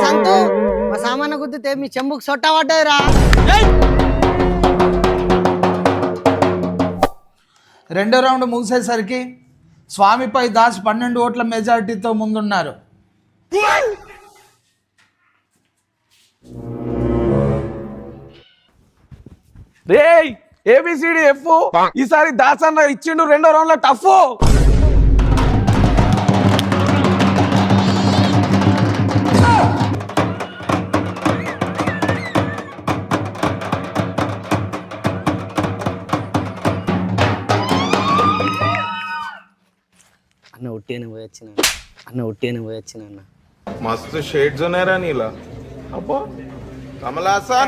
సంతు మా సామాన్య గుద్దితే మీ చెంబుకు సొట్ట పడ్డాయిరా. రెండో రౌండ్ ముగిసేసరికి స్వామిపై దాస్ 12 ఓట్ల మెజారిటీతో ముందున్నారు. రేయ్ ఏబిసిడి ఎఫ్ ఈసారి దాస్ అన్న ఇచ్చిండు రెండో రౌండ్ లో టఫ్. అన్న ఉట్టిగానే పోయొచ్చిన అన్న. मस्त शेड्स होणार नीला अप्पा कमला असा